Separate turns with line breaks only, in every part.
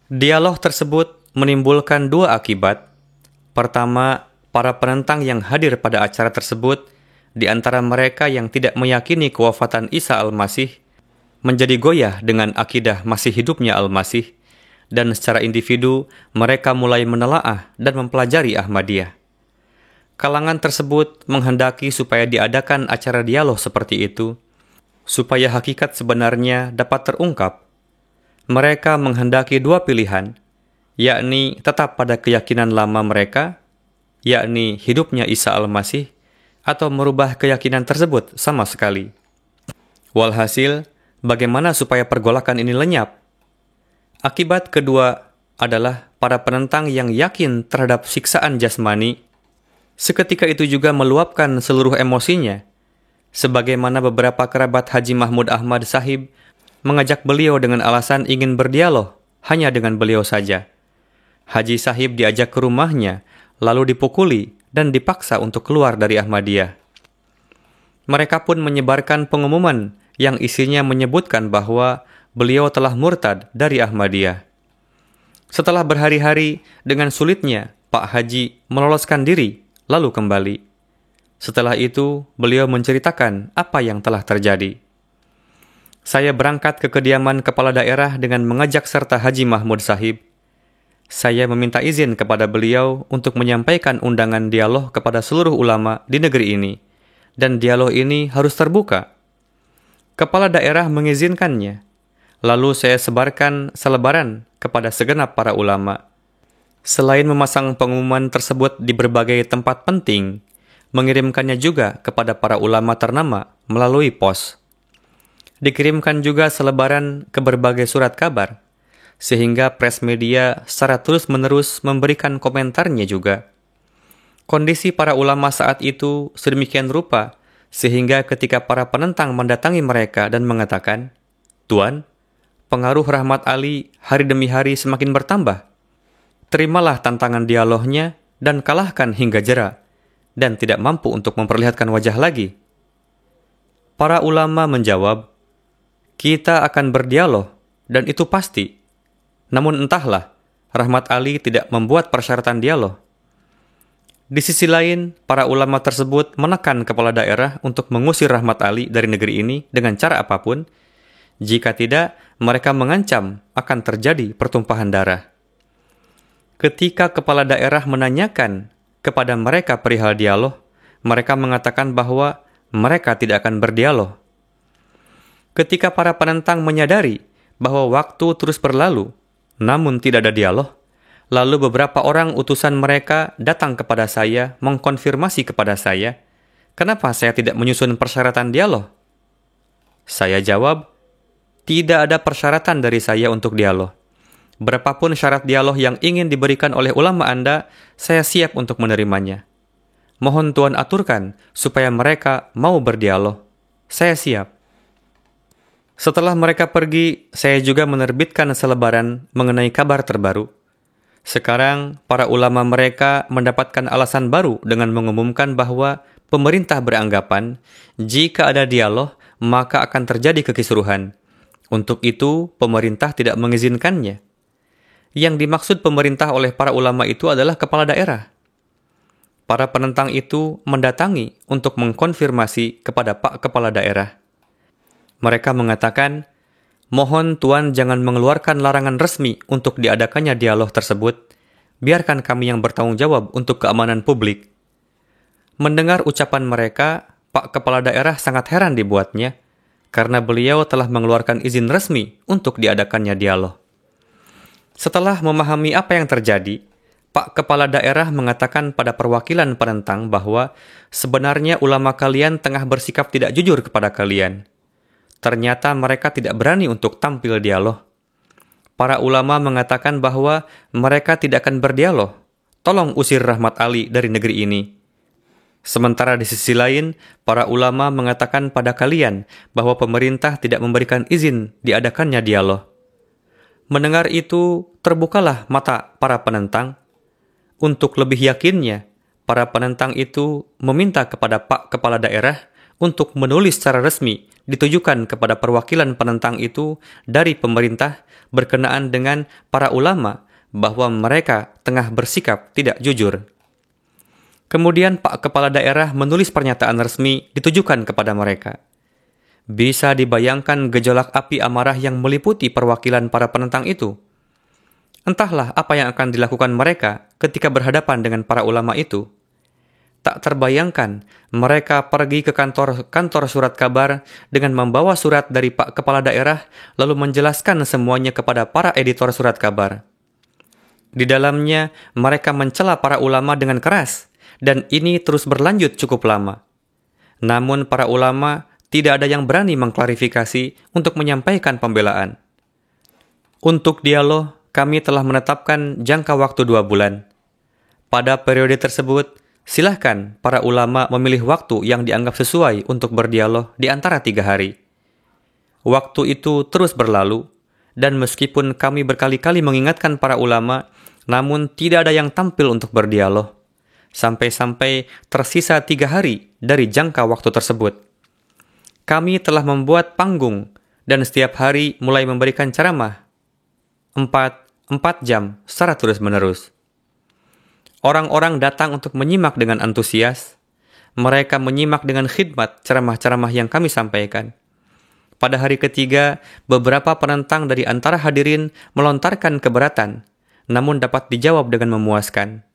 Dialog tersebut menimbulkan dua akibat. Pertama, para penentang yang hadir pada acara tersebut, di antara mereka yang tidak meyakini kewafatan Isa Al-Masih, menjadi goyah dengan akidah masih hidupnya Al-Masih, dan secara individu mereka mulai menelaah dan mempelajari Ahmadiyah. Kalangan tersebut menghendaki supaya diadakan acara dialog seperti itu, supaya hakikat sebenarnya dapat terungkap. Mereka menghendaki dua pilihan, yakni tetap pada keyakinan lama mereka, yakni hidupnya Isa Al-Masih, atau merubah keyakinan tersebut sama sekali. Walhasil, bagaimana supaya pergolakan ini lenyap? Akibat kedua adalah para penentang yang yakin terhadap siksaan jasmani, seketika itu juga meluapkan seluruh emosinya, sebagaimana beberapa kerabat Haji Mahmud Ahmad Sahib mengajak beliau dengan alasan ingin berdialog hanya dengan beliau saja. Haji Sahib diajak ke rumahnya, lalu dipukuli dan dipaksa untuk keluar dari Ahmadiyah. Mereka pun menyebarkan pengumuman yang isinya menyebutkan bahwa beliau telah murtad dari Ahmadiyah. Setelah berhari-hari, dengan sulitnya Pak Haji meloloskan diri, lalu kembali. Setelah itu, beliau menceritakan apa yang telah terjadi. Saya berangkat ke kediaman kepala daerah dengan mengajak serta Haji Mahmud Sahib. Saya meminta izin kepada beliau untuk menyampaikan undangan dialog kepada seluruh ulama di negeri ini, dan dialog ini harus terbuka. Kepala daerah mengizinkannya. Lalu saya sebarkan selebaran kepada segenap para ulama. Selain memasang pengumuman tersebut di berbagai tempat penting, mengirimkannya juga kepada para ulama ternama melalui pos. Dikirimkan juga selebaran ke berbagai surat kabar, sehingga press media secara terus-menerus memberikan komentarnya juga. Kondisi para ulama saat itu sedemikian rupa, sehingga ketika para penentang mendatangi mereka dan mengatakan, "Tuan, pengaruh Rahmat Ali hari demi hari semakin bertambah. Terimalah tantangan dialognya dan kalahkan hingga jera, dan tidak mampu untuk memperlihatkan wajah lagi." Para ulama menjawab, "Kita akan berdialog, dan itu pasti. Namun entahlah, Rahmat Ali tidak membuat persyaratan dialog." Di sisi lain, para ulama tersebut menekan kepala daerah untuk mengusir Rahmat Ali dari negeri ini dengan cara apapun. Jika tidak, mereka mengancam akan terjadi pertumpahan darah. Ketika kepala daerah menanyakan kepada mereka perihal dialog, mereka mengatakan bahwa mereka tidak akan berdialog. Ketika para penentang menyadari bahwa waktu terus berlalu, namun tidak ada dialog, lalu beberapa orang utusan mereka datang kepada saya mengkonfirmasi kepada saya, kenapa saya tidak menyusun persyaratan dialog? Saya jawab, tidak ada persyaratan dari saya untuk dialog. Berapapun syarat dialog yang ingin diberikan oleh ulama Anda, saya siap untuk menerimanya. Mohon Tuan aturkan supaya mereka mau berdialog. Saya siap. Setelah mereka pergi, saya juga menerbitkan selebaran mengenai kabar terbaru. Sekarang, para ulama mereka mendapatkan alasan baru dengan mengumumkan bahwa pemerintah beranggapan jika ada dialog, maka akan terjadi kekisruhan. Untuk itu, pemerintah tidak mengizinkannya. Yang dimaksud pemerintah oleh para ulama itu adalah kepala daerah. Para penentang itu mendatangi untuk mengkonfirmasi kepada Pak Kepala Daerah. Mereka mengatakan, "Mohon Tuan jangan mengeluarkan larangan resmi untuk diadakannya dialog tersebut. Biarkan kami yang bertanggung jawab untuk keamanan publik." Mendengar ucapan mereka, Pak Kepala Daerah sangat heran dibuatnya, karena beliau telah mengeluarkan izin resmi untuk diadakannya dialog. Setelah memahami apa yang terjadi, Pak Kepala Daerah mengatakan pada perwakilan penentang bahwa sebenarnya ulama kalian tengah bersikap tidak jujur kepada kalian. Ternyata mereka tidak berani untuk tampil dialog. Para ulama mengatakan bahwa mereka tidak akan berdialog. Tolong usir Rahmat Ali dari negeri ini. Sementara di sisi lain, para ulama mengatakan pada kalian bahwa pemerintah tidak memberikan izin diadakannya dialog. Mendengar itu, terbukalah mata para penentang. Untuk lebih yakinnya, para penentang itu meminta kepada Pak Kepala Daerah untuk menulis secara resmi ditujukan kepada perwakilan penentang itu dari pemerintah berkenaan dengan para ulama bahwa mereka tengah bersikap tidak jujur. Kemudian Pak Kepala Daerah menulis pernyataan resmi ditujukan kepada mereka. Bisa dibayangkan gejolak api amarah yang meliputi perwakilan para penentang itu. Entahlah apa yang akan dilakukan mereka ketika berhadapan dengan para ulama itu. Tak terbayangkan mereka pergi ke kantor surat kabar dengan membawa surat dari Pak Kepala Daerah lalu menjelaskan semuanya kepada para editor surat kabar. Di dalamnya mereka mencela para ulama dengan keras dan ini terus berlanjut cukup lama. Namun para ulama tidak ada yang berani mengklarifikasi untuk menyampaikan pembelaan. Untuk dialog, kami telah menetapkan jangka waktu 2 bulan. Pada periode tersebut, silahkan para ulama memilih waktu yang dianggap sesuai untuk berdialog di antara 3 hari. Waktu itu terus berlalu, dan meskipun kami berkali-kali mengingatkan para ulama, namun tidak ada yang tampil untuk berdialog. Sampai-sampai tersisa 3 hari dari jangka waktu tersebut. Kami telah membuat panggung dan setiap hari mulai memberikan ceramah 4 jam secara terus-menerus. Orang-orang datang untuk menyimak dengan antusias. Mereka menyimak dengan khidmat ceramah-ceramah yang kami sampaikan. Pada hari ketiga, beberapa penentang dari antara hadirin melontarkan keberatan, namun dapat dijawab dengan memuaskan.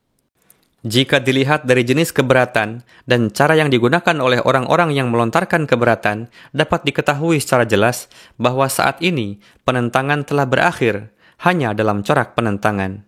Jika dilihat dari jenis keberatan dan cara yang digunakan oleh orang-orang yang melontarkan keberatan, dapat diketahui secara jelas bahwa saat ini penentangan telah berakhir hanya dalam corak penentangan.